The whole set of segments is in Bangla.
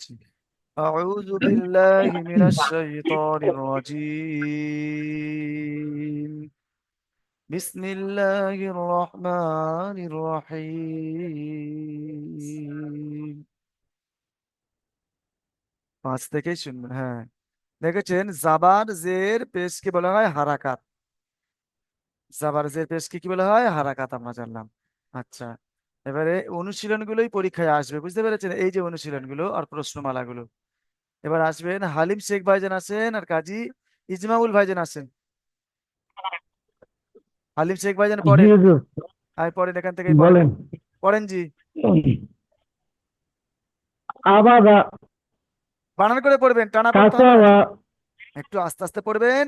পড়ছি। আউযু বিল্লাহি মিনাশ শাইতানির রাজীম। বিসমিল্লাহির রহমানির রহিম। পাঁচ থেকেই শুনবেন। হ্যাঁ, দেখেছেন জাবার জের পেশকে বলা হয় হারাকাত। জাবার জের পেশকে কি বলা হয়? হারাকাত, আমরা জানলাম। আচ্ছা, এবারে অনুশীলনগুলোই পরীক্ষায় আসবে, বুঝতে পেরেছেন? এই যে অনুশীলনগুলো আর প্রশ্নমালাগুলো। এবার আসবেন হালিম শেখ ভাইজান আছেন, আর কাজী ইজমাউল ভাইজান আছেন। হালিম শেখ ভাইজান জি পড়েন। হুজুর। আর পড়েন, এখান থেকেই পড়েন। বলেন। পড়েন জি। আবাদা, বানান করে পড়বেন, টানা পড়তে হবে না কাসাবা। জি। একটু আস্তে আস্তে পড়বেন।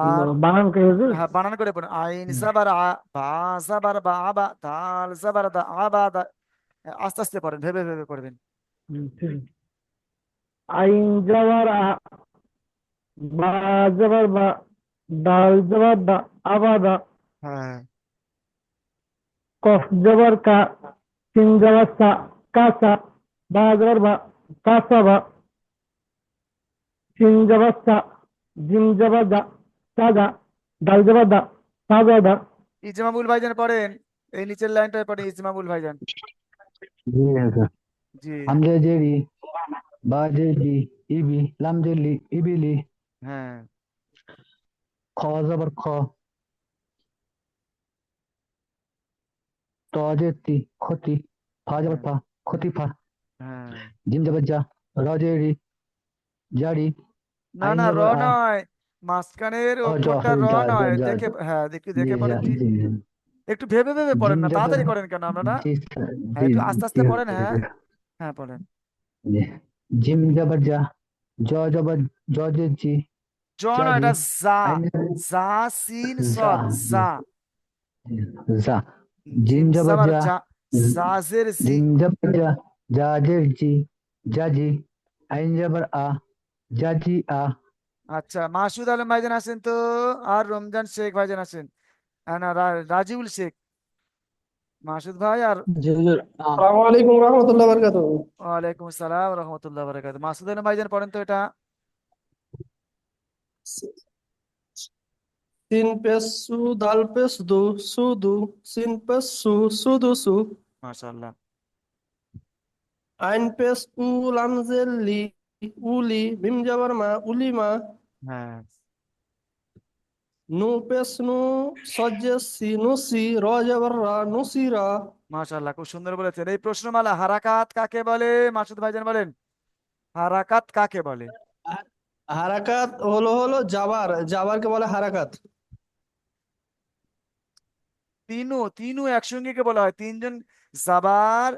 আর বানান কে হুজুর? হ্যাঁ, বানান করে পড়েন। আইন জাবার আ, বা জাবার বা, আবা, দাল জাবার দা, আবাদা। আস্তে আস্তে পড়েন, ভেবে ভেবে পড়বেন। ঠিক। আইন যাবার আ, বা যাবার বা, দাল যাবার দা, আবাদা। হ্যাঁ। কফ যাবার কা, সিন যাবার সা, কাসা। বা যাবার বা, কাসাবা। সিন যাবার সা, জিম যাবার দা, সাদা। দাল যাবার দা, সাদা। ইজমামুল ভাইজান পড়েন। এই নিচের লাইনটায় পড়েন ইজমামুল ভাইজান। জি আছে। জি। হামজা জেরি, বা জেরি, ইবি, লাম জেলি, ইবিলি, হ্যাঁ। খ জবর খ, ত জেতি, ক্ষতি, ফা জবর হ্যাঁ। ফা, ক্ষতি ফা, হ্যাঁ। জিম জবর যা, র জেরি, জারি, না আইন না, র জবর আ, নয়। মাঝখানের ও জ, অক্ষরটা র যা যা নয়, যা দেখে, যা, হ্যাঁ দেখি, জি দেখে যা পড়েন জি। জি একটু ভেবে ভেবে পড়েন জিম না, জবর, তাড়াতাড়ি করেন কেন আপনারা? জি হ্যাঁ, জি একটু আস্তে জি আস্তে পড়েন। হ্যাঁ। হ্যাঁ, পড়েন। জি। জিম জবর যা, জ জবর, জ জে জি, জ নয়, জারি, এটা যা। আইন যা, সিন যা, সদ, যা। যা, জিম জিম জবর জাবার যা, যা। জাজের জি। জিম জবর যা, জাজের জি, জাজি, আইন জবর আ, জাজি আ। আচ্ছা, মাসুদ আলম ভাইজান আছেন তো? আর রমজান শেখ ভাইজান আছেন। না, রাজিউল শেখ। মাসুদ ভাই আর জি হুজুর। আসসালামু আলাইকুম রহমতুল্লাহ বারকাতুহু। ওয়ালাইকুম আসসালাম রহমতুল্লাহ বরকাত। মাসুদ আলম ভাইজান পড়েন তো এটা। সিন পেশ সু, দাল পেশ দু, সুদু। সিন পেশ সু, সুদু সু। মাশাআল্লাহ। আইন পেশ উ, লাম জের লি, উলি। মিম জাবার মা, উলিমা। হ্যাঁ। নু পেশ নু, সজ্জে সি, নুসি। র জাবার রা, নুসিরা। মাশাআল্লাহ, খুব সুন্দর বলেছেন। এই প্রশ্নমালা হারাকাত কাকে বলে? মাসুদ ভাইজান বলেন। হারাকাত কাকে বলে? হারাকাত হলো জাবার, জাবারকে বলে হারাকাত। তিনু, তিনু একসঙ্গে কে বলা হয়? তিনজন জাবার,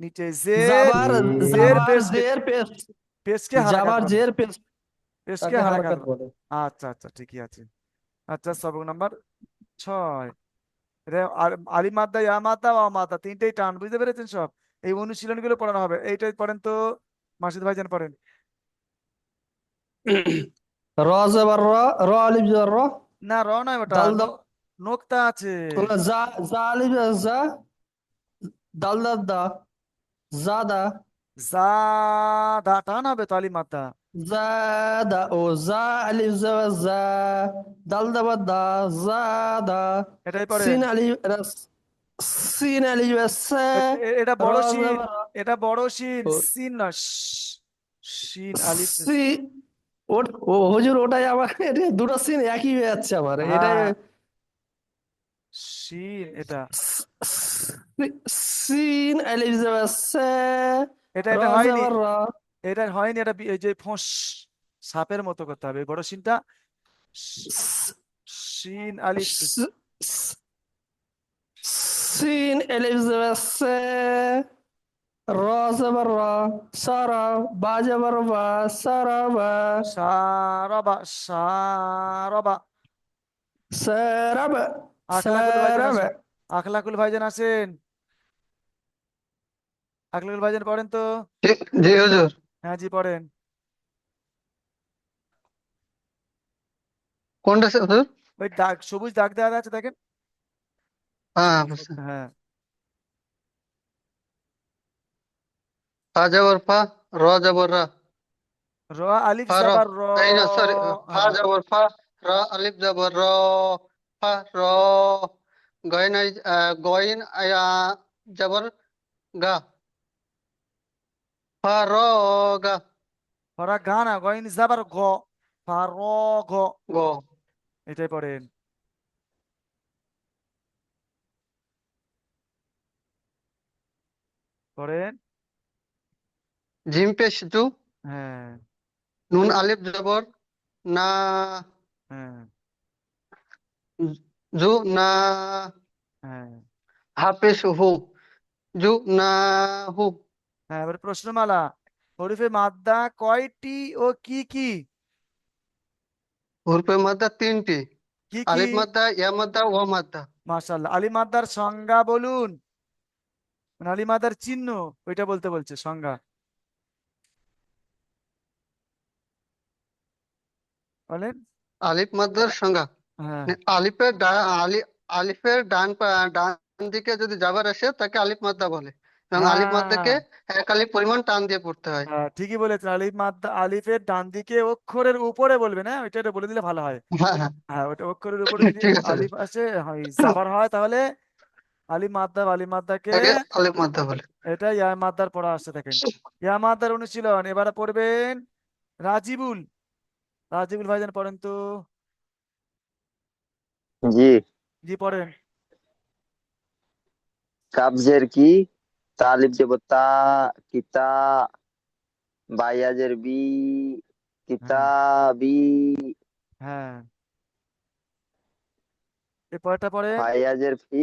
নিচে জের, জাবার, জের জাবার পেশকে, জের পেশ। পেশকে হারাকাত জাবার বলে। জের পেশ, পেশকে তাকে হারাকাত হারাকাত বলে। বলে। আচ্ছা আচ্ছা, ঠিকই আছে। আচ্ছা, সবক নাম্বার 6। এটা আলিফ মাদ্দা, ইয়া মাদ্দা, ওয়া মাদ্দা, তিনটেই টান, বুঝতে পেরেছেন সব? এই অনুশীলনগুলো পড়ানো হবে, এইটাই পড়েন তো। মাসুদ ভাইজান পড়েন। র জাবার র, র আলিফ জাবার র। না, র নয় ওটা, দাল দাল, নোক্তা আছে। না, যা, যা আলিফ যা। দাল দাল দা, জাদা। যা, দা টান হবে তো, আলিফ মাদ্দা। জাদা, ও যা আলিফ যা যা। দাল দাবা দা, জাদা। এটাই পড়েন। সিন আলিফ সিন আলিফ সা। এটা র বড় শিন। জাবা এটা বড় শিন, ও সিন না, শিন আলিফ। সি। ও হুজুর, ওটাই আমার এটা দুটো সিন একই হয়ে যাচ্ছে আমার এটা। হ্যাঁ, শিন এটা। সিন আলিফ যা সা। এটা র এটা হয়নি। জাবার র। এটা হয়নি, এটা এই যে ফোঁস, সাপের মতো করতে হবে বড় শিনটা। শিন আলিফ। সিন আলিফ জবর সে। র জবর র। সারা। বা জবর বা, সারা বা। সারাবা, সারাবা। সারাবা। আখলাকুল ভাইজান সারাবা। আসেন। আখলাকুল ভাইজান আসেন। আখলাকুল ভাইজান পড়েন তো। জি জি হুজুর। হ্যাঁ জি, পড়েন। কোনটা হুজুর? ওই দাগ, সবুজ দাগ দেওয়া আছে দেখেন। হ্যাঁ বুঝছি। হ্যাঁ। ফা যাওয়ার ফা, র জবর রা, র আলিফ ফা র, জাবার র। এই না সরি, ফা হ্যাঁ জবর ফা, র আলিফ জবর র, ফা র, গইন গইন জবর গা, ফা র গা, ওরা গা না, গইন জাবার গ, ফা র গ। গ, এটাই পড়েন। পড়েন। জিম পেশ জু, হ্যাঁ নুন আলিফ জবর না, হ্যাঁ জু না, হ্যাঁ হা পেশ হু, জু না হু, হ্যাঁ। এবার প্রশ্নমালা, হরফে মাদ্দা কয়টি ও কি কি? হুরফে মাদ্দা তিনটি, কি কি? আলিফ মাদ্দা, ইয়া মাদ্দা, ওয়া মাদ্দা। মাশাআল্লাহ। আলী মাদ্দার সংজ্ঞা বলুন, মানে আলী মাদ্দার চিহ্ন, ওইটা বলতে বলছে সংজ্ঞা, বলেন। আলিফ মাদ্দার সংজ্ঞা, হ্যাঁ আলিফের আলিফের ডান দিকে যদি জাবার আসে তাকে আলিফ মাদ্দা বলে, এবং আলিফ মাদ্দাকে হ্যাঁ এক আলিফ পরিমাণ টান দিয়ে পড়তে হয়। হ্যাঁ, ঠিকই বলেছেন। আলিফ মাদ্দা, আলিফের ডান দিকে অক্ষরের উপরে বলবেন, হ্যাঁ ওইটা বলে দিলে ভালো হয়। হ্যাঁ হ্যাঁ, হ্যাঁ ওটা অক্ষরের উপরে যদি ঠিক আছে। আলিফ আসে, হয় জাবার হয়, তাহলে আলিফ মাদ্দা, আলিফ মাদ্দাকে তাকে আলিফ মাদ্দা বলে। এটা ইয়া মাদ্দার পড়া আসছে দেখেন। ইয়া মাদ্দার অনুশীলন এবারে পড়বেন রাজিবুল। রাজিবুল ভাইজান পড়েন তো। জি। জি পড়েন। কাবজের কি, তালিব জবর তা, কিতা, বায়াজের বি, হ্যাঁ কিতাবি, হ্যাঁ, এই পরেরটা পড়েন। ফায়াজের ফি,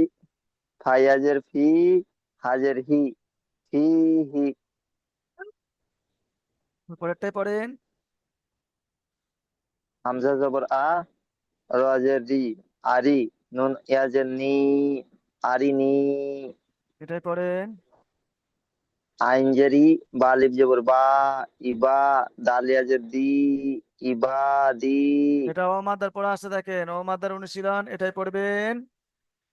ফায়াজের ফি, হাজের হি, ফি হি, পরেরটাই পড়েন। হামজা জবর আ, রাজের রি, আরি, নুন ইয়াজের নি, আরিনি, এটাই পড়েন। আইনজেরি, বালিব জবর বা, ইবা, দালিয়াজের দি, ইবাদি, এটা ও মাদ্দার পড়া আসছে দেখেন, ও মাদ্দার অনুশীলন এটাই পড়বেন।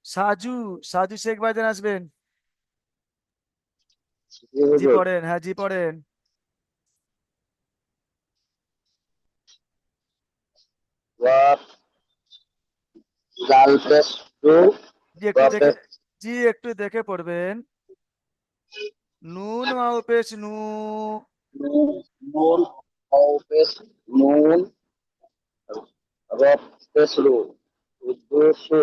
সাজু, সাজু শেখ ভাইজান আসবেন। জি জি হুজুর। পড়েন, হ্যাঁ জি পড়েন। ওয়াফ, লাল পেশ টু, জি একটু দেখে, ওয়াফের জি একটু দেখে পড়বেন। নুন ওয়াও পেশ নু। নুন, নুন, ওয়াও পেশ নুন, রফ পেশ রু, উদ্দু সু,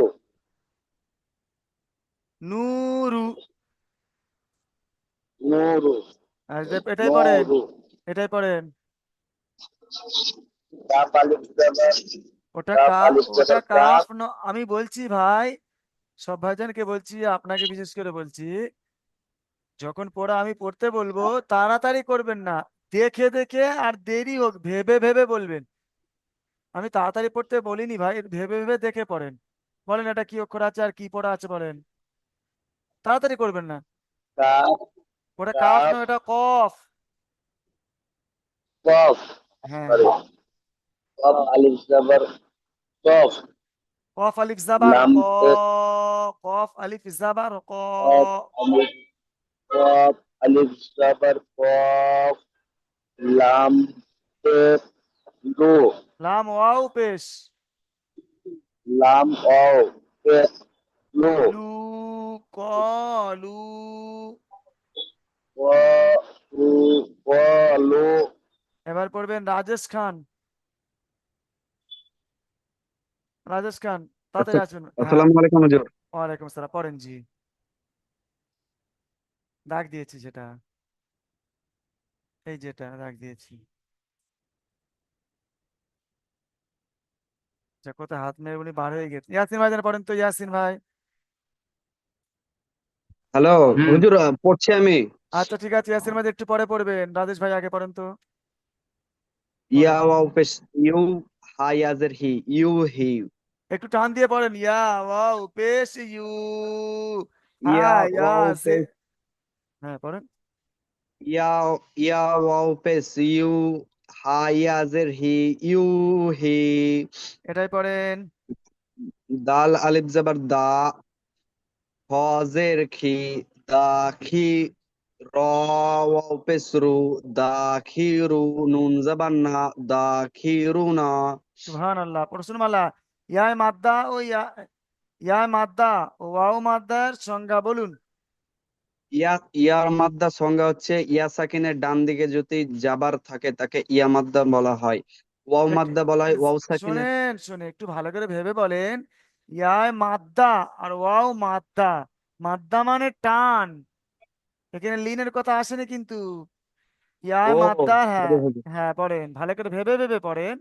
নূরু। নূরু, আর এটাই পড়েন, নূরু, এটাই পড়েন। কাপ আলিফ জাবার, ওটা কাপ কা, আলিফ ওটা জাবার কাফ কাপ, আমি বলছি ভাই, সব ভাইজানকে বলছি, আপনাকে বিশেষ করে বলছি, যখন পড়া আমি পড়তে বলবো তাড়াতাড়ি করবেন না, দেখে দেখে আর দেরি হোক ভেবে ভেবে বলবেন। আমি তাড়াতাড়ি পড়তে বলিনি ভাই, ভেবে ভেবে দেখে পড়েন। বলেন এটা কি অক্ষর আছে আর কি পড়া আছে বলেন, তাড়াতাড়ি করবেন না। কাপ, ওটা কাফ কাপ, নয়, এটা কফ। কফ, হ্যাঁ, সরি, কফ আলিফ জাবার কফ, কফ আলিফ জাবার লাম ক, পেশ কফ আলিফ জাবার ক। কফ আলিফ, কফ আলিফ জাবার কফ, লাম পেশ লু, লাম ওয়াও পেশ লাম অও পেশ লু, লু, ক, লু। ক সু, ক লু। এবার পড়বেন রাজেশ খান। রাজেশ খান তাড়াতাড়ি আসবেন, হ্যাঁ। আসসালামু আলাইকুম হুজুর। ওয়ালাইকুম আসসালাম, পড়েন জি। দাগ দিয়েছি সেটা, এই যেটা দাগ দিয়েছি। যা কোথায় হাত মেরে উনি বার হয়ে গেছে। ইয়াসিন ভাই যেন পড়েন তো, ইয়াসিন ভাই। হ্যালো হুজুর, পড়ছি আমি। আচ্ছা ঠিক আছে, ইয়াসিন ভাই একটু পরে পড়বেন, রাজেশ ভাই আগে পড়েন তো। ইয়া পড়েন, ওয়াও পেশ ইউ, হায়াজের হি, ইউ হি, একটু টান দিয়ে পড়েন। ইয়া ওয়াও পেশ ইউ, ইয়া হ্যাঁ ওয়াও সে, পেশ, হ্যাঁ পড়েন। ইয়া, ইয়া ওয়াও পেশ ইউ, হায়াজের হি, ইউ হি, এটাই পড়েন। দাল আলিফ জাবার দা, হজের খি, দা খি, র ওয়াও পেশ রু দাখিরু নুন জবর না দাখিরুনা। সুবহানাল্লাহ। প্রশ্নমালা, ইয়ায় মাদ্দা ও ইয়ায় মাদ্দা ও ওয়াও মাদ্দার সংজ্ঞা বলুন। ইয়ার মাদ্দা সংজ্ঞা হচ্ছে ইয়া সাকিনের ডান দিকে যদি জাবার থাকে তাকে ইয়া মাদ্দা বলা হয়। ওয়াও দেখে মাদ্দা বলা হয় ওয়াও সাকিনের। শোনেন শোনে একটু ভালো করে ভেবে বলেন। ইয়ায় মাদ্দা আর ওয়াও মাদ্দা, মাদ্দা মানে টান, এখানে লিনের কথা আসেনি কিন্তু। ইয়ায় ও মাদ্দা, হ্যাঁ। হবে হবে। হ্যাঁ পড়েন, ভালো করে ভেবে ভেবে পড়েন।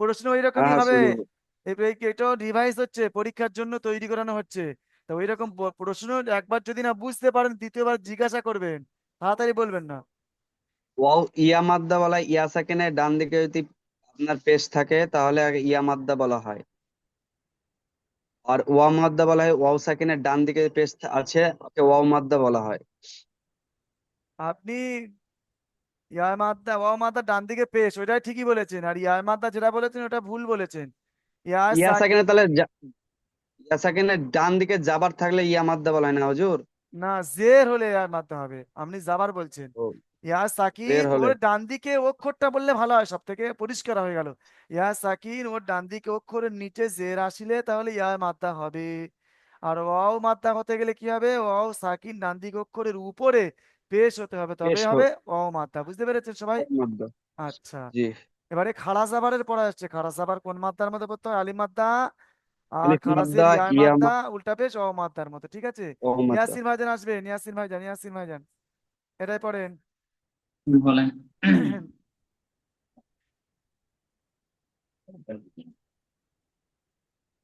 প্রশ্ন ওই হ্যাঁ রকমই হ্যাঁ হবে। শুনি। এটাও ডিভাইস হচ্ছে, পরীক্ষার জন্য তৈরি করানো হচ্ছে। তো ওই রকম প্রশ্ন একবার যদি না বুঝতে পারেন দ্বিতীয়বার জিজ্ঞাসা করবেন, তাড়াতাড়ি বলবেন না। ওয়াও ইয়া মাদ্দা বলা হয় ইয়া সাকিনের ডান দিকে যদি আপনার পেশ থাকে তাহলে আগে ইয়া মাদ্দা বলা হয়। আর ওয়াও মাদ্দা বলা হয় ওয়াও সাকিনের ডান দিকে পেশ আছে ওকে ওয়াও মাদ্দা বলা হয়। আপনি ইয়ার মাদ্দা ওয়াও মাদ্দা ডান দিকে পেশ, ওইটাই ঠিকই বলেছেন। আর ইয়ার মাদ্দা যেটা বলেছেন ওটা ভুল বলেছেন। ইয়ার ইয়া সাক সাকিনের তাহলে ইয়া সাকিনের ডান দিকে জাবার থাকলে ইয়া মাদ্দা বলা হয় না হুজুর? না, জের হলে ইয়ার মাদ্দা হবে, আপনি যাবার বলছেন। ও ইয়া বের সাকিন হলে। ওর ডান দিকে অক্ষরটা বললে ভালো হয়, সব থেকে পরিষ্কার হয়ে গেল। ইয়া সাকিন ওর ডান দিকে অক্ষরের নিচে জের আসলে তাহলে ইয়া মাদ্দা হবে। আর ওয়াও মাদ্দা হতে গেলে কি হবে, ওয়াও সাকিন ডান দিকে অক্ষরের উপরে পেশ হতে হবে, তবে পেশ হবে ওয়াও মাদ্দা। বুঝতে পেরেছেন সবাই? মাদ্দা। আচ্ছা, জি। এবারে খাড়া জাবারের পড়া আসছে। খাড়া জাবার কোন মাদ্দার মধ্যে পড়তে হয়? আলিফ মাদ্দা। আর আলিফ খারাজের মাদ্দা ইয়ার ইয়া মাদ্দা উল্টা পেশ ও মাদ্দার মতো, ঠিক আছে। ও মাদ্দা। ইয়াসিন ভাইজান আসবেন, ইয়াসিন ভাইজান, ইয়াসিন ভাইজান, এটাই পড়েন। বলেন।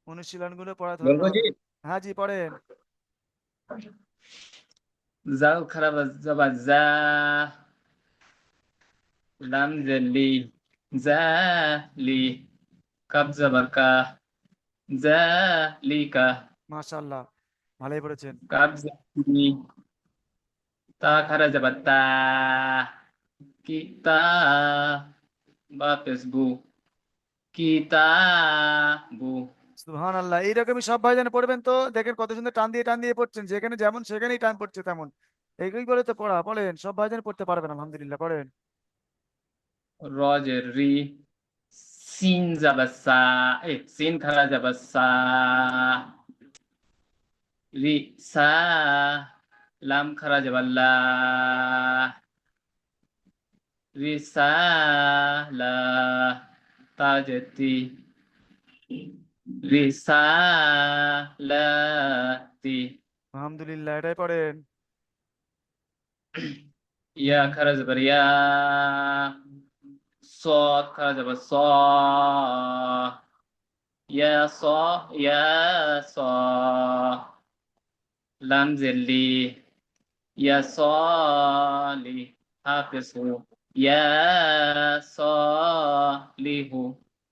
অনুশীলন গুলো পড়া ধরুন বলবো জি। আমাদের। হ্যাঁ জি পড়েন। জাল খারাপ জবা যা, লাম জেলি, যা লি, কাব জবর কা, যা লি কা, মাশাআল্লাহ, ভালোই পড়েছেন। কাব জবরি, তা খারা জবর তা, কিতা, বা ফেসবু, কিতাবু। সুবহানাল্লাহ, এইরকমই সব ভাইজান পড়বেন তো। দেখেন কত সুন্দর টান দিয়ে টান দিয়ে পড়ছেন, যেখানে যেমন সেখানেই টান পড়ছে তেমন। এইগুলোই বলে তো পড়া। পড়েন, সব ভাইজান পড়তে পারবেন আলহামদুলিল্লাহ, পড়েন। রজের রি, সিন জবর সা, সিন খারা জবর সা, রি সা, লাম খারা জবর লা, রিসালা, তাজতি, রিসালাতি। আলহামদুলিল্লাহ, এটাই পড়েন। ইয়া খারা জবর ইয়া, صاد খারা জবর স, ইয়া স, ইয়া স, লাম জেলি, ইয়া সলি, হাফিজু, ইয়া সলিহু।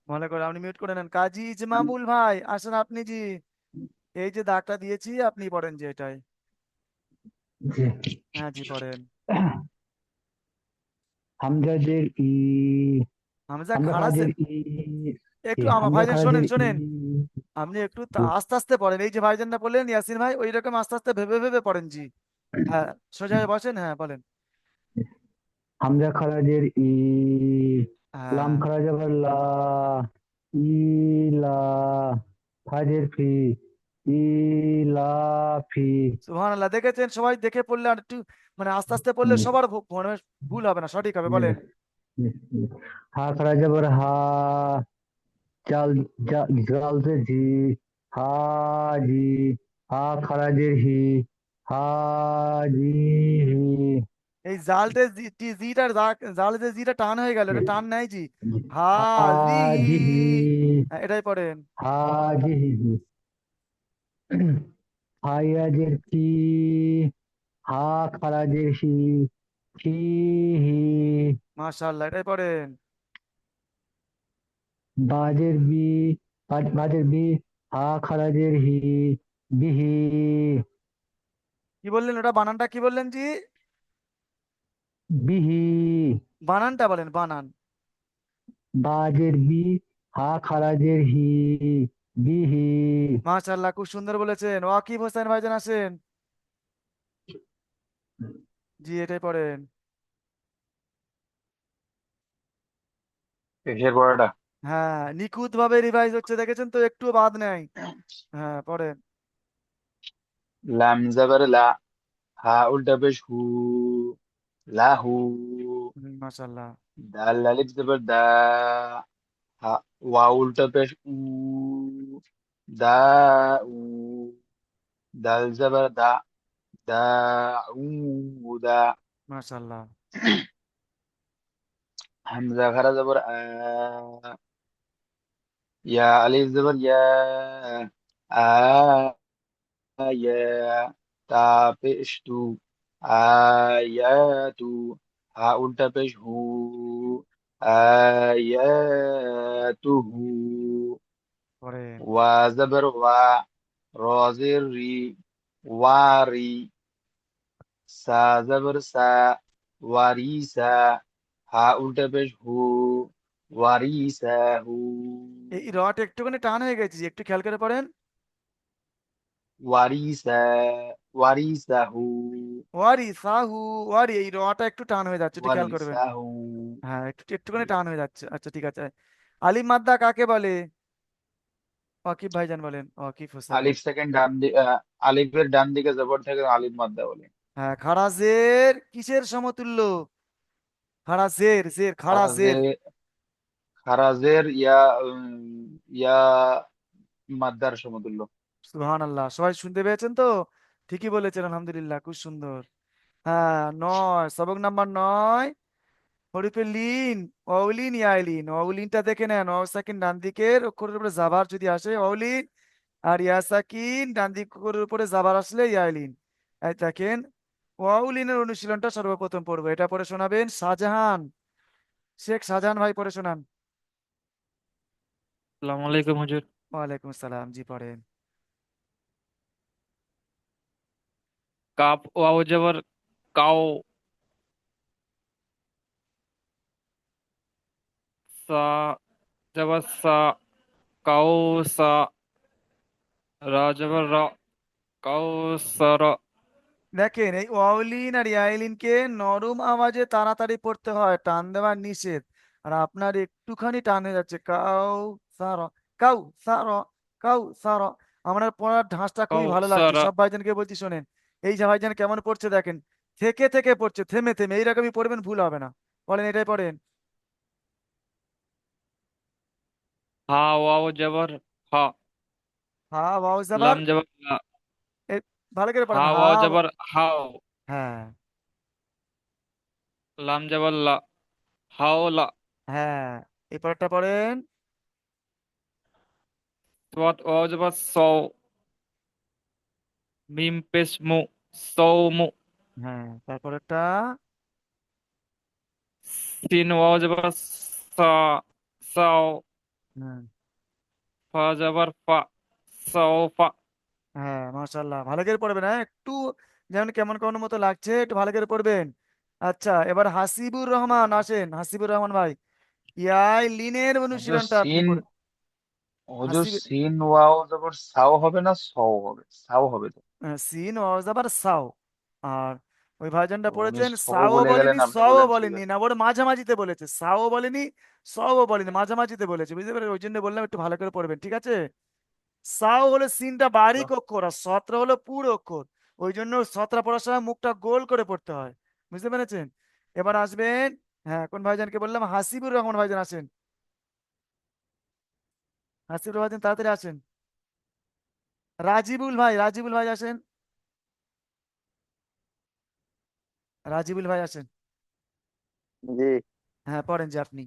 মনে করে আপনি মিউট করে নেন। কাজী ইজমামুল ভাই আসেন আপনি জি। এই যে দাগটা দিয়েছি আপনি পড়েন যে এটাই। জি। হ্যাঁ জি পড়েন। হামজাদের ই, হামজা হামজা খাড়াজের, খারাজের ই, একটু আমার হামজা ভাইজান শোনেন খারাজের ই। শোনেন, আপনি একটু জি। আস্তে আস্তে পড়েন। এই যে ভাইজানটা বললেন ইয়াসিন ভাই, ওই রকম আস্তে আস্তে ভেবে ভেবে পড়েন জি। হ্যাঁ, সোজা হয়ে বসেন, হ্যাঁ বলেন। হামজা খারাজের ই, লাম হ্যাঁ খারাজের লা, ইলা, ফাজের ফি, ইলাফি। সুবহানাল্লাহ, দেখেছেন সবাই দেখে পড়লে আর একটু মানে আস্তে আস্তে পড়লে সবার মানে ভুল হবে না, সঠিক হবে। বলেন। হা খারাজের হা, জাল, জাল से জি, হাজি, হা খারাজের হি, হাজি হি। এই জালতে জিটার জালতে জিটা টান হয়ে গেল, এটা টান নাই জি। হাজিহি, হাজি হি, হ্যাঁ, এটাই পড়েন। হাজি হি। হায়াজের কি, হা খারাজের হি, হি হি। মাশাআল্লাহ, এটাই পড়েন। বাজের বি, বাজের বি, হা খারাজের হি, বিহি। কি বললেন, ওটা বানানটা কি বললেন জি? বিহি। বানানটা বলেন, বানান। বাজের বি, হা খারাজের হি, বিহি। মাশাআল্লাহ, খুব সুন্দর বলেছেন। ওয়াকিব হোসেন ভাইজান আসেন। জি এটাই পড়েন। পেশের পড়াটা। হ্যাঁ নিখুঁত ভাবে রিভাইজ হচ্ছে, দেখেছেন তো, একটু বাদ নেই। হ্যাঁ পড়েন। লাম জবর লা, হা উল্টা পেশ হু, লাহু। মাশাল্লাহ। দাল আলিফ জবর দা, হা ওয়া উল্টা পেশ উ, দা উ। দাল জবর দা, দা উ, দা। মাশাল্লাহ। হামজা খারা জবর আ, ইয়া আলিফ জবর ইয়া, আ, ইয়া। তা পেশ তু, আয়াতু। হা উল্টা পেশ হু, আয়াতুহু। পড়েন। ওয়া জবর ওয়া, র জের রি, ওয়ারি। সা জবর সা, ওয়ারিসা। হা উল্টা পেশ হু, ওয়ারিসাহু। এই রট একটুখানি টান হয়ে গেছে, একটু খেয়াল করে পড়েন। ওয়ারিসা, ওয়ারিসাহু, ওয়ারি সাহু, ওয়ারি, এই রটা একটু টান হয়ে যাচ্ছে, একটু খেয়াল করবেন। ওয়ারিসাহু। হ্যাঁ একটুখানি টান হয়ে যাচ্ছে। আচ্ছা ঠিক আছে। আলিফ মাদ্দা কাকে বলে? ওয়াকিব ভাইজান বলেন, ওয়াকিব হোসেন। আলিফ সেকেন্ড ডান আলিফের ডান দিকে জবর থাকে আলিফ মাদ্দা বলে। হ্যাঁ খাড়া জের কিসের সমতুল্য? খাড়া জের, জের খাড়া জের। খারাজে, খারাজের ইয়া, ইয়া মাদ্দার সমতুল্য। সুবহানাল্লাহ, সবাই শুনতে পেয়েছেন তো? ঠিকই বলেছেন, আলহামদুলিল্লাহ, খুব সুন্দর। হ্যাঁ 9, সবক নাম্বার 9, হরফে লিন, অউলিন ইয়াইলিন। অউলিনটা দেখে নেন, অ সাকিন ডান দিকের অক্ষরের উপরে জাবার যদি আসে অউলিন, আর ইয়া সাকিন ডান দিক অক্ষরের উপরে জাবার আসলে ইয়াইলিন। এই দেখেন, অউলিনের অনুশীলনটা সর্বপ্রথম পড়বো, এটা পড়ে শোনাবেন শাহজাহান, শেখ শাহজাহান ভাই পড়ে শোনান। আসসালামু আলাইকুম হুজুর। ওয়ালাইকুম আসসালাম, জি পড়েন। কাপ ওয়াও জবর কাও, সা জবর সা, কাও সা, রা জবর রা, কাও সার। দেখেন এই অউলিন আর ইয়াইলিনকে নরম আওয়াজে তাড়াতাড়ি পড়তে হয়, টান দেওয়া নিষেধ। আর আপনার একটুখানি টান হয়ে যাচ্ছে, কাউ সার, কাউ সার, কাউ সার। আমার পড়ার ঢাঁচটা কাও খুবই ভালো লাগছে, সারা। সব ভাইজানকে বলছি শোনেন। এই যে ভাইজান কেমন পড়ছে দেখেন, থেকে থেকে পড়ছে, থেমে থেমে, এইরকমই পড়বেন, ভুল হবে না। বলেন, এটাই পড়েন। হা ওয়াও জবর হা, হা ওয়াও জাবার, লাম জবর লা, এ, ভালো করে হা পড়েন, হা ওয়াও জবর হাও, হ্যাঁ লাম জবর লা, হাও লা। হ্যাঁ, এই পরেরটা পড়েন। সাদ ওয়াও জবর সও, মিম পেশ মু, সও মু। হ্যাঁ তারপরেরটা। সিন ওয়াও জবর সা, সাও। হ্যাঁ ফা জবর ফা, সাও ফা। হ্যাঁ মাশাল্লাহ, ভালো করে পড়বেন, হ্যাঁ একটু যেমন কেমন কেমন মতো লাগছে, একটু ভালো করে পড়বেন। আচ্ছা এবার হাসিবুর রহমান আসেন, হাসিবুর রহমান ভাই, ইয়াই লিনের হুজুর অনুশীলনটা আপনি সিন, পড়ে। হুজুর হাসিব, সিন ওয়াও জবর সাও হবে না সও হবে? সাও হবে তো। সিন আবার সাও। আর ওই ভাইজানটা উনি পড়েছেন সও সাও বলে বলেনি, গেলেন, আপনি সও বললেন ঠিক বলেনি, আছে। না ওর মাঝামাঝিতে বলেছে, সাও বলেনি, সও বলেনি, মাঝামাঝিতে বলেছে, বুঝতে পারেন? ওই জন্য বললাম একটু ভালো করে পড়বেন, ঠিক আছে? সাও হলো সিনটা বারিক অক্ষর, আর সতরা হলো পুরো অক্ষর। ওই জন্য সতরা পড়ার সময় মুখটা গোল করে পড়তে হয়, বুঝতে পেরেছেন? এবার আসবেন, হ্যাঁ কোন ভাইজানকে বললাম, হাসিবুর রহমান ভাইজান আসেন, হাসিবুর ভাইজান তাড়াতাড়ি আসেন। রাজিবুল ভাই, রাজিবুল ভাই আসেন, রাজিবুল ভাই আসেন। জি। হ্যাঁ পড়েন যে আপনি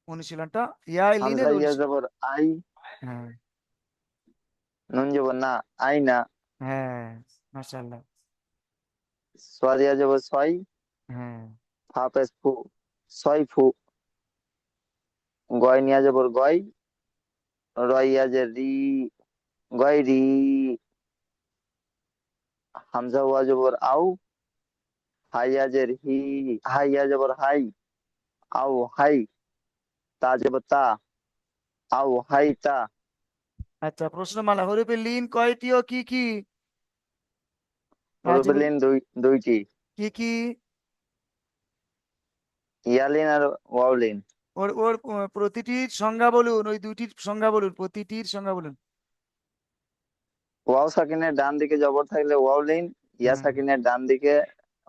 অনুশীলনটা, ইয়া হামজা লিনের ইয়া অনুশীলন। জবর আই, হ্যাঁ নুন জবর না, আই না। হ্যাঁ মাশাআল্লাহ। সোয়াদ ইয়া জবর ছয়, হ্যাঁ ফা পেশ ফু, ছয় ফু। গয় নিয়া জবর গয়, রয় ইয়া যে রি, গয় রি। হামজা ওয়া জবর আউ, হাইয়া জের হি, হাইয়া জবর হাই, আউ হাই। তা জবর তা, আউ হাই তা। আচ্ছা প্রশ্নমালা, হরফে লিন কয়টি ও কি কি? রাজিবুল, হরফেলিন দুইটি। কি কি? ইয়ালিন আর ওয়াউলিন। ওর ওর প্রতিটির সংজ্ঞা বলুন, ওই দুইটির সংজ্ঞা বলুন, প্রতিটির সংজ্ঞা বলুন। ওয়াও সাকিনের ডান দিকে জবর থাকলে ওয়াউলিন, ইয়া হ্যাঁ, সাকিনের ডান দিকে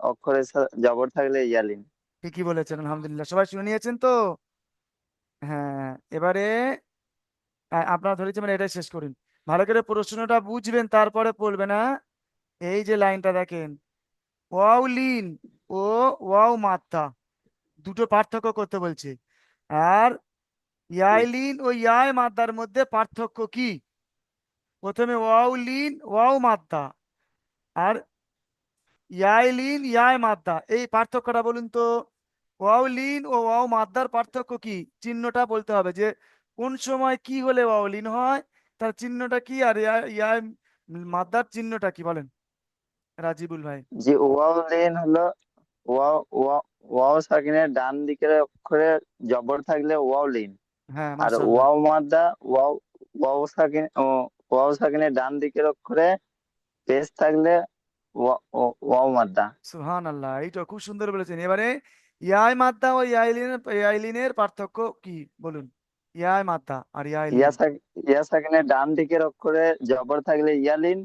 অক্ষরের জবর থাকলে ইয়ালিন। ঠিকই বলেছেন, আলহামদুলিল্লাহ। সবাই শুনে নিয়েছেন তো? হ্যাঁ, এবারে আপনারা ধরেছেন মানে এটাই শেষ করুন। ভালো করে প্রশ্নটা বুঝবেন তারপরে পড়বেন, হ্যাঁ। এই যে লাইনটা দেখেন, ওয়াও লিন ও ওয়াও মাত্রা, দুটো পার্থক্য করতে বলছে। আর ইয়াই লিন ও ইয়াই মাদ্দার মধ্যে পার্থক্য কি? প্রথমে ওয়াও লিন ওয়াও মাদ্দা, আর ইয়াই লিন ইয়াই মাদ্দা, এই পার্থক্যটা বলুন তো। ওয়াও লিন ও ওয়াও মাদ্দার পার্থক্য কি? চিহ্নটা বলতে হবে যে কোন সময় কি হলে ওয়াও লিন হয়, তার চিহ্নটা কি, আর ইয়াই মাদ্দার চিহ্নটা কি, বলেন রাজিবুল ভাই। যে ওয়াউলিন হলো ওয়াও ওয়াও সাকিনের ডান দিকের অক্ষরে জবর থাকলে ওয়াউলিন। হ্যাঁ, আর মার্শাল্লাহ। ওয়াও মাদ্দা ওয়াও ওয়াও সাকিন ওয়াও সাকিনের ডান দিকের অক্ষরে পেশ থাকলে ওয়াও মাদ্দা। সুহান আল্লাহ, এইটা খুব সুন্দর বলেছেন। এবারে ইয়াই মাদ্দা ও ইয়াইলিনের পার্থক্য কি বলুন? ইয়াই মাদ্দা আর ইয়া ইয়াইলিন। সাক ইয়া সাকিনের ডান দিকের অক্ষরে জবর থাকলে ইয়ালিন,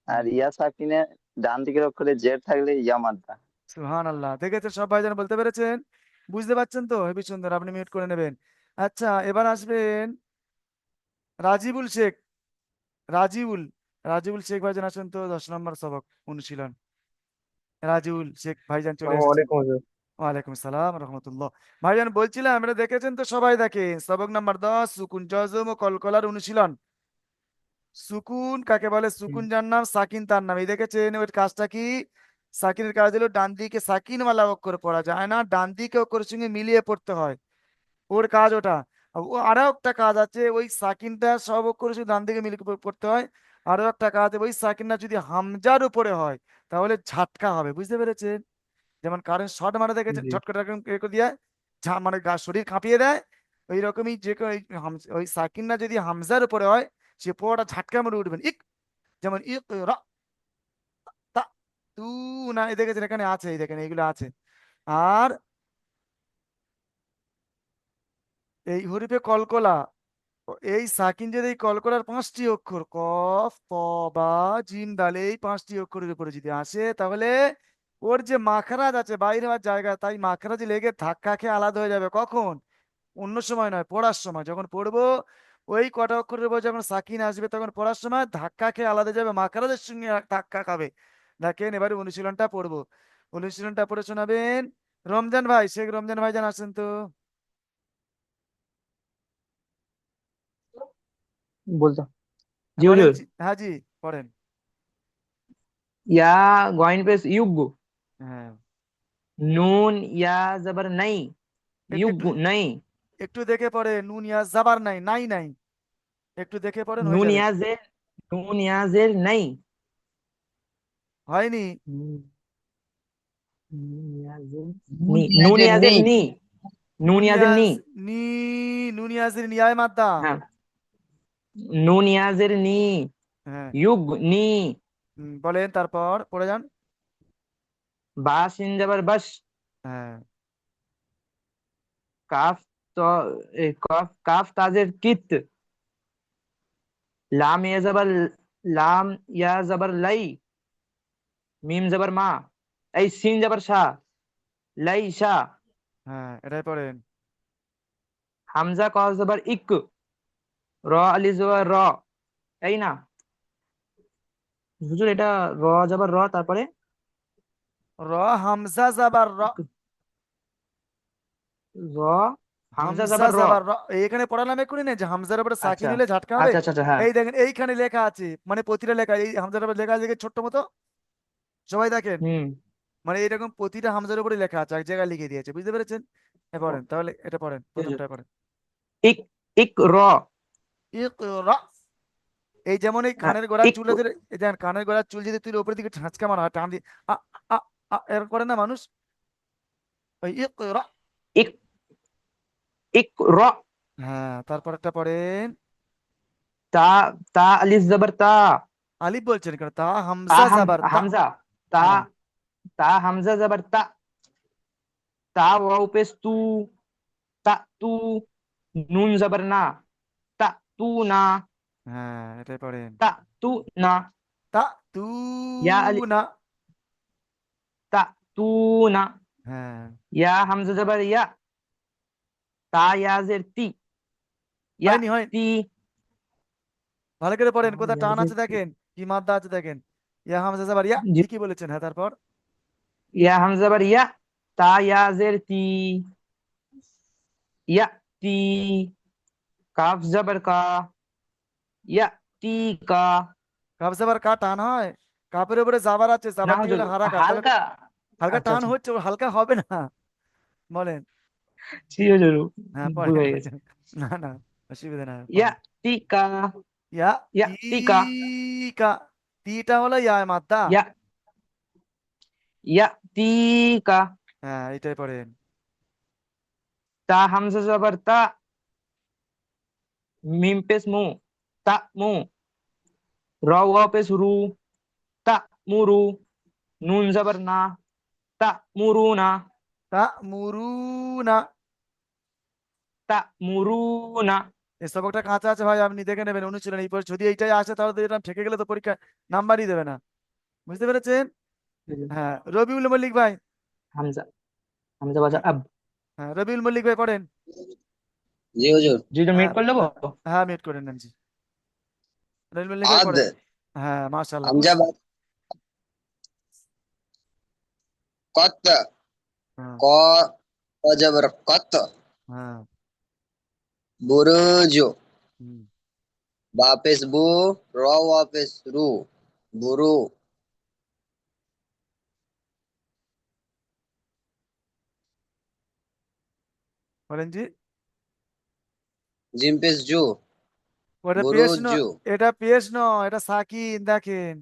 আর হুম, ইয়া সাকিনের ডান দিকের অক্ষরে জের থাকলে ইয়া মাদ্দা। সুহান আল্লাহ, দেখেছেন সব ভাইজান বলতে পেরেছেন? বুঝতে পারছেন তো? হেবি সুন্দর, আপনি মিউট করে নেবেন। আচ্ছা, এবার আসবেন রাজিবুল শেখ। রাজিউল রাজিবুল শেখ ভাইজান আসেন তো, 10 নম্বর সবক অনুশীলন। রাজিউল শেখ ভাইজান চলে এসেছেন। ওয়ালাইকুম সালাম রহমতুল্লাহ। ভাইজান বলছিলাম, এটা দেখেছেন তো? সবাই দেখেন সবক নাম্বার 10, সুকুন জজম ও কলকলার অনুশীলন। সুকুন কাকে বলে? সুকুন যার নাম, সাকিন তার নাম। এই দেখেছেন ওর কাজটা কি? সাকিনের কাজ হলো ডান দিকে সাকিন ওয়ালা অক্ষর পড়া যায় না, ডান দিকে অক্ষরের সঙ্গে মিলিয়ে পড়তে হয়, ওর কাজ ওটা। আর ও আরো একটা কাজ আছে, ওই সাকিনটা সব অক্ষরে শুধু ডান দিকে মিলিয়ে পড়তে হয়। আরো একটা কাজ, ওই সাকিনটা যদি হামজার উপরে হয় তাহলে ঝাটকা হবে, বুঝতে পেরেছেন? যেমন কারেন্ট শর্ট মারা দেখেছেন, ঝটকা এরকম করে দিয়ে মানে শরীর কাঁপিয়ে দেয়। ওই রকমই যে ওই ওই সাকিনটা যদি হামজার উপরে হয়, সে পুরোটা ঝাটকা মেরে উঠবেন। যেমন তা তু না, এই দেখেছেন এখানে আছে, এই দেখেন এইগুলো আছে। আর এই হরিফে কলকলা, এই সাকিন যদি এই কলকলার 5টি অক্ষর কফ ত বা জিম দাল, এই 5টি অক্ষরের উপরে যদি আসে, তাহলে ওর যে মাখরাজ আছে বাইরে হওয়ার জায়গা, তাই মাখরাজ লেগে ধাক্কা খেয়ে আলাদা হয়ে যাবে। কখন? অন্য সময় নয়, পড়ার সময় যখন পড়বো, ওই কটা অক্ষরের উপর যখন সাকিন আসবে তখন পড়ার সময় ধাক্কা খেয়ে আলাদা যাবে, মাখরাজের সঙ্গে ধাক্কা খাবে। দেখেন এবারে অনুশীলনটা পড়বো, অনুশীলনটা পড়ে শোনাবেন রমজান ভাই। শেখ রমজান ভাইজান আসেন তো। बोलता जी বলেন हुजूर। হ্যাঁ জি, পড়েন। या गॉइन पे युग, হ্যাঁ, नून या जबर नहीं, একটু युग একটু नहीं, একটু দেখে পড়ে, নুন ইয়া জাবার নাই, নাই নাই, একটু দেখে পড়েন, হয়ে नून যাবে। या जेर, नून या जेर नहीं, হয়নি? नून या जेर নুন नी, नून ইয়াজের या जेर নেই। नी, नून या जेर নুনিয়াজ नी। নি, নুনিয়াজের নিয়ায় মাদ্দা। हाँ, नून या जेर नी, হ্যাঁ, युग नी, বলেন তারপর পড়ে যান। बासिन जबर बश, হ্যাঁ, काफ तो काफ काफ ताजेर कित, लाम या जबर लाम या जबर लई, मीम जबर मा, ऐ सीन जबर शाह, लई शाह, হ্যাঁ, এটাই পড়েন। হামজা কফ জবর ইক, র আলিফ জবর র, তাই না হুজুর? এটা র জবর র, তারপরে র হামজা জাবার র, ইক, র হামজা হামজা জবর র। জাবার র। এখানে পড়ালাম এক্ষুনি না যে হামজার উপরে সাকিন আচ্ছা হলে ঝাটকা হবে। আচ্ছা আচ্ছা আচ্ছা, হ্যাঁ। এই দেখেন এইখানে লেখা আছে, মানে প্রতিটা লেখা এই হামজার উপরে লেখা আছে দেখেন, ছোট্ট মতো। সবাই দেখেন, হুম। মানে এইরকম প্রতিটা হামজার উপরে লেখা আছে, এক জায়গায় লিখে দিয়েছে, বুঝতে পেরেছেন? ও, পড়েন তাহলে, এটা পড়েন, জি হুজুর। প্রথমটা পড়েন। ইক, ইক র, ইকরা। এই যেমন এই হ্যাঁ, কানের গোড়ার ইক, চুল আছে, এই দেখেন কানের গোড়ার চুল যদি তুই উপরের দিকে ঝাঁচকা মারা হয়, টান দিয়ে আ আ এরকম করে না মানুষ? ওই ইকরা। ইক, ইক র। হ্যাঁ, তারপর একটা পড়েন। তা, তা আলিফ জবর তা, আলিফ বলছেন কেন? তা তা হামজা হাম জাবার তা। হামজা, তা হ্যাঁ, ता हमजा जबर ता वाव पेश तू, ता तू, নুন জবর না, তা তু না, হ্যাঁ এটাই পড়েন। তা তু না, তা তু ইয়া আলি না। তা তু না, হ্যাঁ ইয়া হামজা জবর ইয়া, তা ইয়াজের তি, ইয়া হয়নি হয়, তি, ভালো করে তা পড়েন, কোথায় টান ইয়াজের আছে তি, দেখেন, কি মাদ্দা আছে দেখেন। ইয়া হামজা যাবার ইয়া, জি, ঠিকই বলেছেন। হ্যাঁ তারপর ইয়া হামজা জবর ইয়া, তা ইয়াজের তি, ইয়া তি, কাফ জবর কা, ইয়া তি কা, কাপ যাবার কা টান হয়? কাপের উপরে জাবার আছে, না জাবারটি হুজুর হলো হারাকাত, তাহলে হালকা, হালকা আচ্ছা টান আচ্ছা, হচ্ছে, ওর হালকা হবে না। বলেন। জি হুজুর, হ্যাঁ ভুল পড়েন হয়ে গেছে, পড়েন। না না, অসুবিধা না, ইয়া পড়েন। তি কা, ইয়া ইয়া তি কা, টিকা, টিটা হলো ইয়া মাদ্দা। ইয়া ইয়া তি কা, হ্যাঁ এটাই পড়েন। তা হামজা জবর তা, মিম পেশ মু, তা মু, র ওয়া পেশ রু, তা মুরু, নুন জবর না, তা মুরু না, তা মুরুনা। তা মুরু না, এই সবকটা কাঁচা আছে ভাই, আপনি দেখে নেবেন অনুশীলন, এই পর যদি এইটাই আসে তাহলে তো এটা ঠেকে গেলে তো পরীক্ষা নাম্বারই দেবে না। বুঝতে পেরেছেন? হ্যাঁ রবিউল মল্লিক ভাই। হামজা হামজা বাজা হ্যাঁ আব, হ্যাঁ রবিউল মল্লিক ভাই পড়েন। জি হুজুর। জি তো মিট হ্যাঁ করে নেবো। হ্যাঁ হ্যাঁ মিউট করে নেন জি। রবিউল মল্লিক ভাই আদ পড়েন। হ্যাঁ মাশাআল্লাহ, খুব হামজা সুন্দর। কত, হ্যাঁ ক অজবর কত, হ্যাঁ বুরুজ, হুম। বাপেস বু, র ওয়াপেস রু, বুরু, বলেন জি। জিম পেস জু, ওটা পেশ ন, বুরুজু, এটা পেশ নয়, এটা সাকিন, দেখেন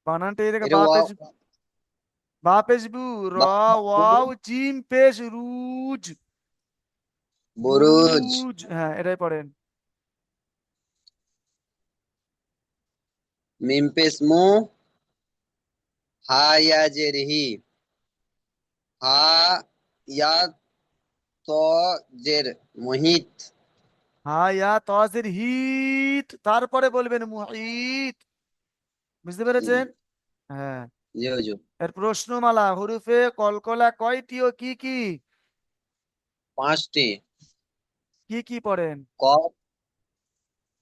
বানানটা এই দেখে, এটা ওয়াও, বা পেশ বু, র বা ওয়াও জিম পেশ রুজ, বুরুজ, বুরুজ, হ্যাঁ এটাই পড়েন। মিম পেস মু, হা ইয়া জের হি, হা ইয়া তো জের মুহিত, হ্যাঁ ইয়া তসির হিট, তারপরে বলবেন মুহিত। বুঝতে পেরেছেন? হ্যাঁ। জি হুজুর। এর প্রশ্নমালা, হরফে কলকলা কয়টি ও কি কি? পাঁচটি। কি কি পড়েন? কফ,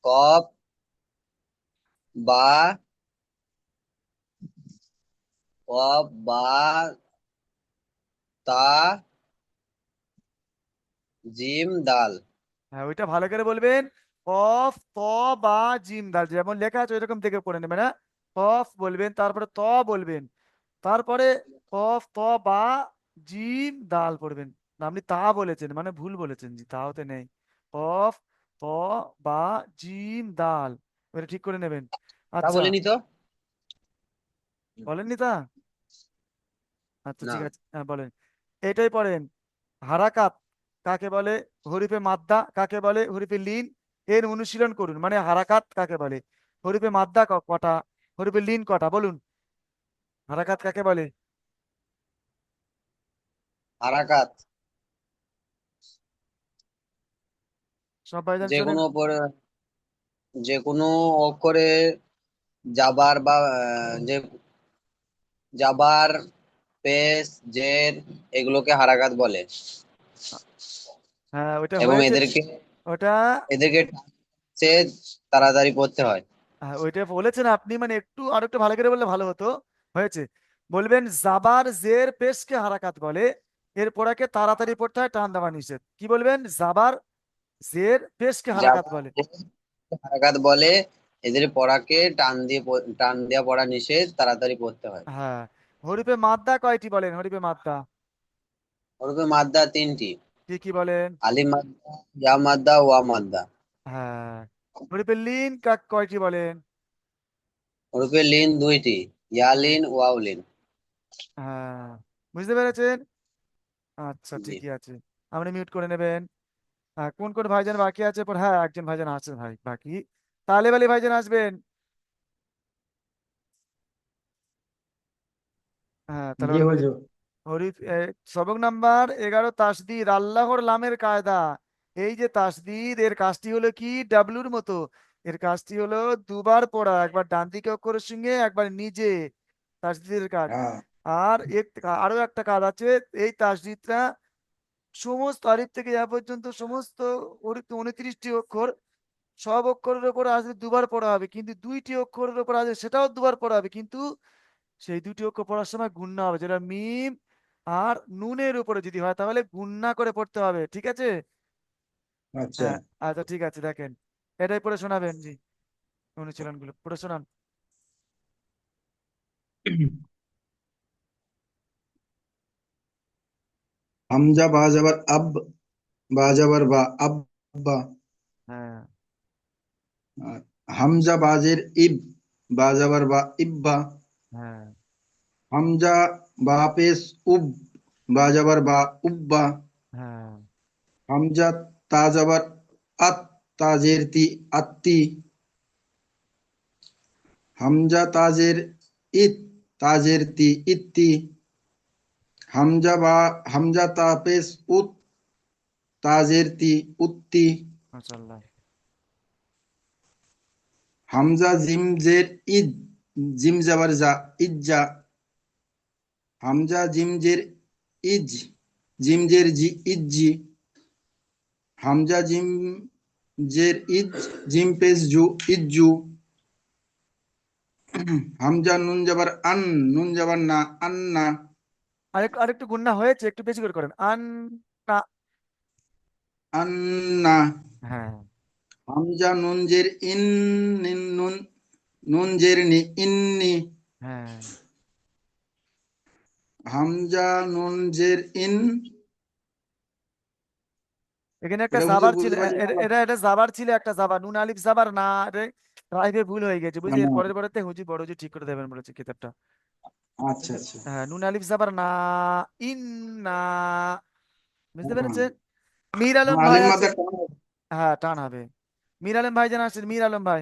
কফ, বা, কফ, বা, তা, জিম, দাল। হ্যাঁ ওইটা ভালো করে বলবেন। কফ ত বা জিম দাল, যেমন লেখা আছে ওইরকম থেকে পড়ে নেবেন। হ্যাঁ কফ বলবেন, তারপরে ত বলবেন, তারপরে কফ ত বা জিম দাল পড়বেন। না, আপনি তা বলেছেন, মানে ভুল বলেছেন, জি তা হতে নেই। কফ ত বা জিম দাল, ওটা ঠিক করে নেবেন। তা আচ্ছা, বলিনি তো। বলেননি তা? আচ্ছা না। ঠিক আছে, হ্যাঁ বলেন। এটাই পড়েন। হারাকাত কাকে বলে? হরিফে মাদ্দা কাকে বলে? হরিফে লিন। এর অনুশীলন করুন, মানে হারাকাত কাকে বলে, হরিফে মাদ্দা কটা, হরিফে লিন কটা, বলুন। হারাকাত কাকে বলে? হারাকাত সব ভাইজান যে শোনেন। কোনো যে কোনো অক্ষরে জাবার বা যে জাবার, পেশ, জের, এগুলোকে হারাকাত বলে হ্যাঁ ওইটা এবং হয়েছে, এদেরকে ওটা এদেরকে সে তাড়াতাড়ি পড়তে হয়। ওইটা বলেছেন আপনি, মানে একটু আর একটু ভালো করে বললে ভালো হতো। হয়েছে। বলবেন জাবার জের পেশকে হারাকাত বলে, এর পড়াকে তাড়াতাড়ি পড়তে হয়, টান দেওয়া নিষেধ। কি বলবেন? জাবার জের পেশকে হারাকাত জাবার বলে। হারাকাত বলে, এদের পড়াকে টান দিয়ে পড়া নিষেধ, তাড়াতাড়ি পড়তে হয়। হ্যাঁ। হরিফে মাদ্দা কয়টি বলেন? হরিফে মাদ্দা ওরূপে মাদ্দা তিনটি। কি কি বলেন? আলিফ মাদ্দা, ইয়া মাদ্দা, ওয়া মাদ্দা। হ্যাঁ। হরিফে লিন কয়টি বলেন? ওরূপে লিন দুইটি, ইয়া হ্যাঁ লিন, ওয়াও লিন। হ্যাঁ। বুঝতে পেরেছেন? আচ্ছা জি। ঠিকই আছে, আপনি মিউট করে নেবেন। কোন কোন ভাইজান বাকি আছে পর? হ্যাঁ একজন ভাইজান আছে ভাই বাকি, তালেব আলী ভাইজান আসবেন। হ্যাঁ তাহলে জি বলো হুজুর। হরি সবক নাম্বার 11 তাসদিদ আল্লাহর লামের কায়দা। এই যে তাসদিদ এর কাজটি হলো কি ডাব্লুর মতো, এর কাজটি হলো দুবার পড়া, একবার ডান দিকে অক্ষরের সঙ্গে একবার নিজে, তাসদিদের কাজ। আর আরো একটা কাজ আছে, এই তাসদিদটা সমস্ত আলিফ থেকে ইয়া পর্যন্ত সমস্ত 29টি অক্ষর, সব অক্ষরের উপর আসবে দুবার পড়া হবে, কিন্তু 2টি অক্ষরের উপর আসবে সেটাও দুবার পড়া হবে, কিন্তু সেই 2টি অক্ষর পড়ার সময় গুণনা হবে, যেটা মিম আর নুনের উপরে যদি হয় তাহলে গুণনা করে পড়তে হবে, ঠিক আছে? আচ্ছা। হ্যাঁ আচ্ছা ঠিক আছে, দেখেন এটাই পড়ে শোনাবেন জি, অনুশীলন গুলো পড়ে শোনান। হামজা বা যাবার আব, বা যাবার বা, আব্বা। হ্যাঁ আর হামজা বাজের ইব, বা যাবার বা, ইব্বা। হ্যাঁ হামজা বা পেশ উব, বা যাবার বা, উব্বা। হ্যাঁ হামজা তা যাবার আত, তাজের তি, আত্তি। হামজা তাজের ইত, তাজের তি, ইত্তি। হামজা তা পেশ উত, তাজের তি, উত্তি। মাশাআল্লাহ। হামজা জিম জের ইদ, জিম যাবার যা, ইজ্জা। হামজা জিম জের ইজ, জিম জের জি, ইজ্জি। হামজা জিম জের ইজ, জিম পেশ জু, ইজ্জু। হামজা নুন যাবার আন, নুন যাবার না, আন্না। আরেকটু গুণনা হয়েছে, একটু বেশি করে করেন আন না। আন্না। হ্যাঁ হামজা নুন জের ইন, নুন, নুন জের নি, ইন্নি। হ্যাঁ হামজা নুন জের ইন। এখানে একটা এটা হুজুর জাবার ছিল, বুঝতে পারছি না। এটা জাবার ছিল, একটা জাবার, নুন আলিফ জাবার না, এটা রাইভে ভুল হয়ে গেছে বুঝলি, এর না, পরের পরেতে হুজুর বড় হুজুর ঠিক করে দেবেন বলেছে কিতাবটা। আচ্ছা আচ্ছা। হ্যাঁ নুন আলিফ জাবার না, ইন না, বুঝতে হ্যাঁ, পেরেছেন? মীর আলম ভাই আলিম মাদ্দা আছেন, হ্যাঁ টান হবে। মীর আলম ভাই যেন আসছেন, মীর আলম ভাই।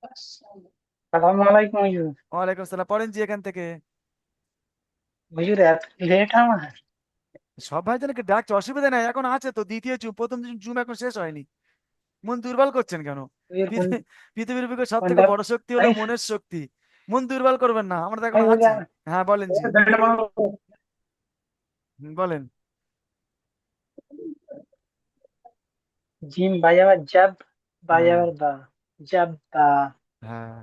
আসসালামু আলাইকুম হুজুর। ওয়ালাইকুম সালাম, পড়েন জি এখান থেকে। হুজুর এত লেট আমার? সব ভাইজানকে ডাকছে, অসুবিধা নাই, এখন আছে তো দ্বিতীয় জুম, প্রথম জুম এখন শেষ হয়নি। মন দুর্বল করছেন কেন? হুজুর পৃথিবী- পৃথিবীর বুকে সব থেকে কোনটা? বড় শক্তি হলো ভাই মনের শক্তি। মন দুর্বল করবেন না, আমরা তো এখন ভাই আছি। হুজুর হ্যাঁ বলেন জি, বলেন। জিম বাজাবার জাব, হ্যাঁ বাজাবার বা, জাব বা। হ্যাঁ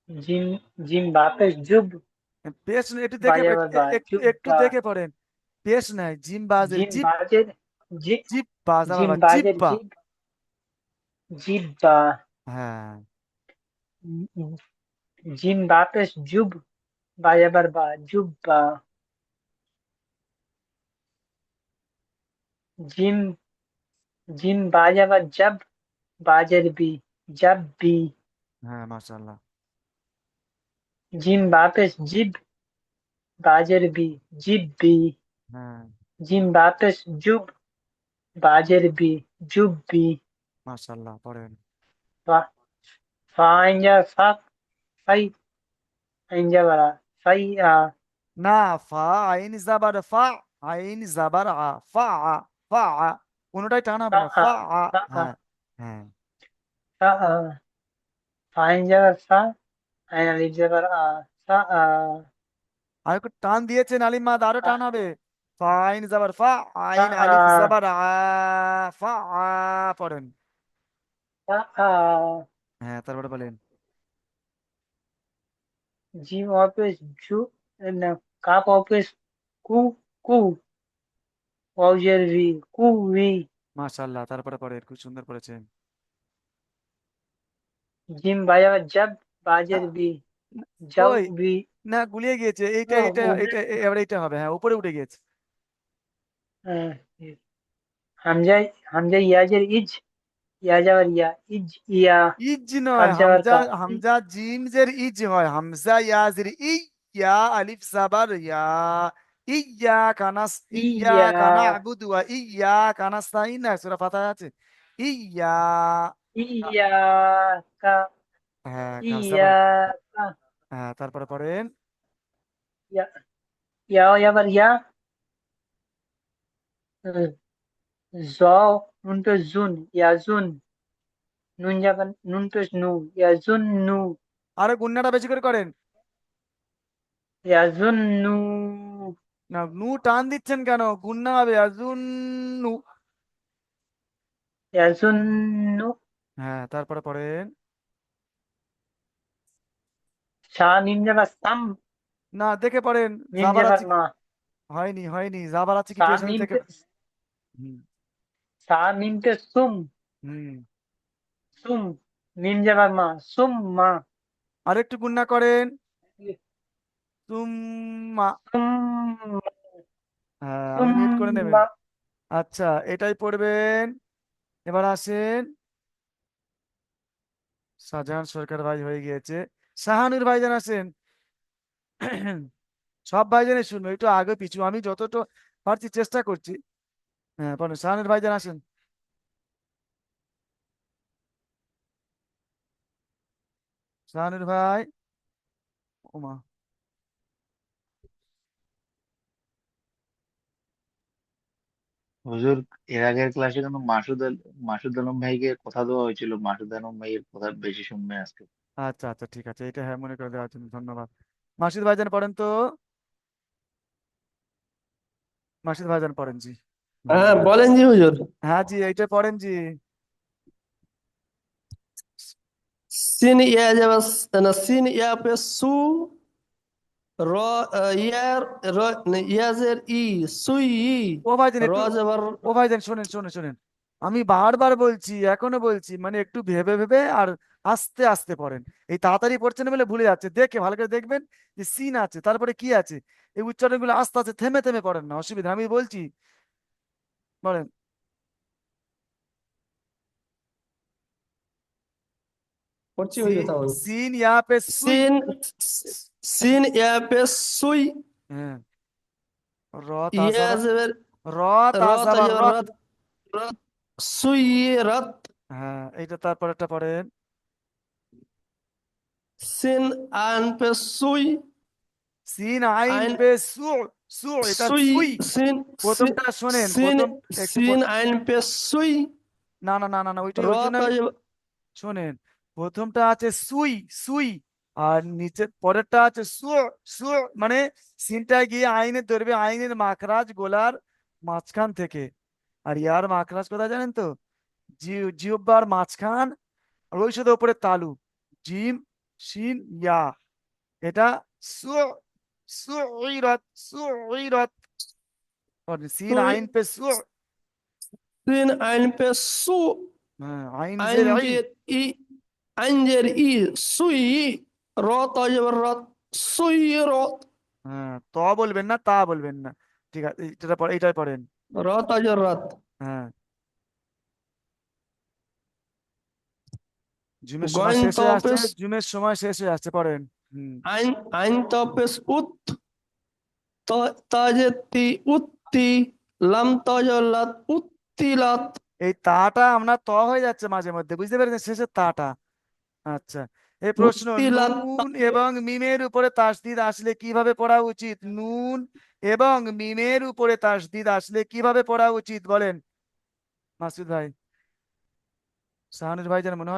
জিম, জিম বাপের জুব, পেশ একটু দেখে বাজাবার বা, একটু জুব একটু বা। দেখে পড়েন। পেশ নাই, জিম বাজের জিম জিপ, বাজের জি, জিপ বাজা জিম বাবা, বাজের জিব্বা। জিব, জিব বা। হ্যাঁ জিম বাপের জুব, বাজাবার বা, জুব বা। জিম, জিম বাজাবার জাব, বাজার বি, জাব বি। হ্যাঁ মাশাআল্লাহ। জিম বাপের জিব, বাজার বি, জিব বি। হ্যাঁ জিম বাপের জুব, বাজার বি, জুব বি। মাশাআল্লাহ, পড়েন। ফা- ফাইঞ্জা ফাক, ফাই, আইঞ্জা বারা, ফাই আ। না, ফা আইন জাবার ফা, আইন জাবার আ, ফা আ, ফা আ, কোনোটাই টান হবে ফা না, আ, ফা আ। ফা আ, হ্যাঁ হ্যাঁ ফা আ। ফাইঞ্জা ফা, আইন আলিফ জাবার আ, ফা আ। আর একটু টান দিয়েছেন আলিম মাদ, আরো ফা টান হবে। ফাইন জাবার ফা, ফা আইন আ, আলিফ জাবার আ, ফা আ, পড়েন। ফা আ। হ্যাঁ তারপরে বলেন। জিম অফিস জু, না, কাপ অফিস কু, কু, ওয়াউজের ভি, কু ভি। মাশাআল্লাহ, তারপরে পড়েন, খুব সুন্দর পড়েছেন। জিম বাজাবার জাব, বাজার আ- বি, যাও ওই বি। না, গুলিয়ে গিয়েছে, এইটা এটা এটা এবার এইটা হবে, হ্যাঁ উপরে উঠে গিয়েছে। হামজা, হামজা ইয়াজের ইজ, ইয়া যাবার ইয়া, ইজ ইয়া। ইজ নয়, কাপ যাবার হামজা, কা, হামজা জিম জের ইজ হয়, হামজা ইয়াজের ই, ইয়া আলিফ জাবার ইয়া, ইয়া কানাস, ইয়া ইয়া, কানা আবুদু ওয়া ইয়া কানাস্তাইন, না সূরা ফাতিহা আছে, ইয়া। ইয়া কা, হ্যাঁ ইয়া জাবার, কা। হ্যাঁ তারপরে পড়েন। ইয়া ইয়া যাবার ইয়া, জ নুন পেশ জুন, ইয়াজুন, নুন যাবার নুন পেশ নু, ইয়াজুন নু, আরে গুন্নাটা বেশি করে করেন। ইয়াজুন নু, না, নু টান দিচ্ছেন কেন? গুন্না হবে আজুন নু। ইয়াজুন নু, হ্যাঁ, তারপরে পড়েন। শা নিম যাবার সাম, না, দেখে পড়েন। মিম জাবার যাবার আছে কি? মা, হয়নি, হয়নি, জাবার আছে কি শা পেশ আছে মিম দেখে। পেশ, হুম। শা মিম পেশ সুম, হুম। সুম, মিম যাবার মা, সুম মা, আরেকটু গুন্না করেন। তুম্মা। সুম, হ্যাঁ, আপনি সুম মিউট করে নেবেন। মা, আচ্ছা, এটাই পড়বেন। এবার আসেন। শাহজাহান সরকার ভাই হয়ে গিয়েছে। শাহানুর ভাইজান আসেন। সব ভাইজানই শুনবো, একটু আগে পিছু আমি যতটা পারছি চেষ্টা করছি। হ্যাঁ, পড়েন। শাহানুর ভাইজান আসেন। শাহানুর ভাই। ওমা। হুজুর, এর আগের ক্লাসে কিন্তু মাসুদ আলম ভাইকে কথা দেওয়া হয়েছিল, মাসুদ আলম ভাইয়ের কথা বেশি শুনবে আজকে। আচ্ছা, আচ্ছা, ঠিক আছে, এটা হ্যাঁ মনে করে দেওয়ার জন্য ধন্যবাদ। মাসুদ ভাইজান পড়েন তো। মাসুদ ভাইজান পড়েন জি। হুম। হ্যাঁ বলেন জি হুজুর। হ্যাঁ জি, এইটা পড়েন জি। সিন ইয়া যাবে না, সিন ইয়া পে সু, র ইয়ার র ইয়াজের ই, সুই, ও ভাইজান র একটু, যাবার ও ভাইজান শোনেন, শোনেন, শোনেন। আমি বারবার বলছি, এখনো বলছি, মানে একটু ভেবে ভেবে আর আস্তে আস্তে পড়েন। এই তাড়াতাড়ি পড়ছেন বলে ভুলে যাচ্ছে, দেখে ভালো করে দেখবেন যে সিন আছে, তারপরে কি আছে। এই উচ্চারণগুলো আস্তে আস্তে থেমে থেমে পড়েন না, অসুবিধা, আমি বলছি। বলেন। পড়ছি সি হুজুর তাহলে। সিন ইয়া পে সুই। সিন, সিন ইয়া পে সুই, হ্যাঁ। র ইয়া তাজাবার। যাবার র র তাজাবার তাজাবার রত। রত, রত, সুই রত, হ্যাঁ, এইটা তারপর একটা পড়েন। সিন আন পে সুই, সিন আইন আইন পে সু। সু, এটা সুই, সুই। সিন প্রথমটা শোনেন, সিন, প্রথম একটু সিন আইন পে সুই, না, না, না, না, না, ওইটাই, র ওই জন্য আমি তাজাবার শোনেন। প্রথমটা আছে সুই, সুই। আর নিচে পরেরটা আছে সু। সু, মানে সিনটা গিয়ে আইনে ধরবে, আইনের মাখরাজ গোলার মাঝখান থেকে। আর ইয়ার মাখরাজ কোথায় জানেন তো? জিহ্বার মাঝখান। আর ওই সাথে উপরে তালু। জিম, শিন, ইয়া। এটা সু। সুইরত, সুইরত। और सीन সুই, आइन पे सु। সিন আইন পে সু, हाँ, आइन जेर आई। আইনজের ই, আইনজের ই, সুই, র তাজাবার রত, সুই রত, হ্যাঁ, ত বলবেন না, তা বলবেন না। ঠিক আছে, এটা পরে, এইটাই পড়েন। র তাজাবার রত, হ্যাঁ। জুমের সময় গইন শেষ হয়ে আসছে, তপেস, জুমের সময় শেষ হয়ে আসছে, পড়েন। হুম। আইন, আইন তপেস উত, তাজেতি উত্তি, লাম তাজাল্লাত উত্তিলাত। এই তাটা আমরা ত হয়ে যাচ্ছে মাঝে মধ্যে, বুঝতে পেরেছেন, শেষের তাটা। আচ্ছা। এই প্রশ্ন, উত্তিলাত নুন এবং মিমের উপরে তাসদিদ আসলে কিভাবে পড়া উচিত? নুন এবং মিমের উপরে তাসদিদ আসলে কিভাবে পড়া উচিত বলেন? মাসুদ ভাই। শাহানুর ভাই যেন মনে হয়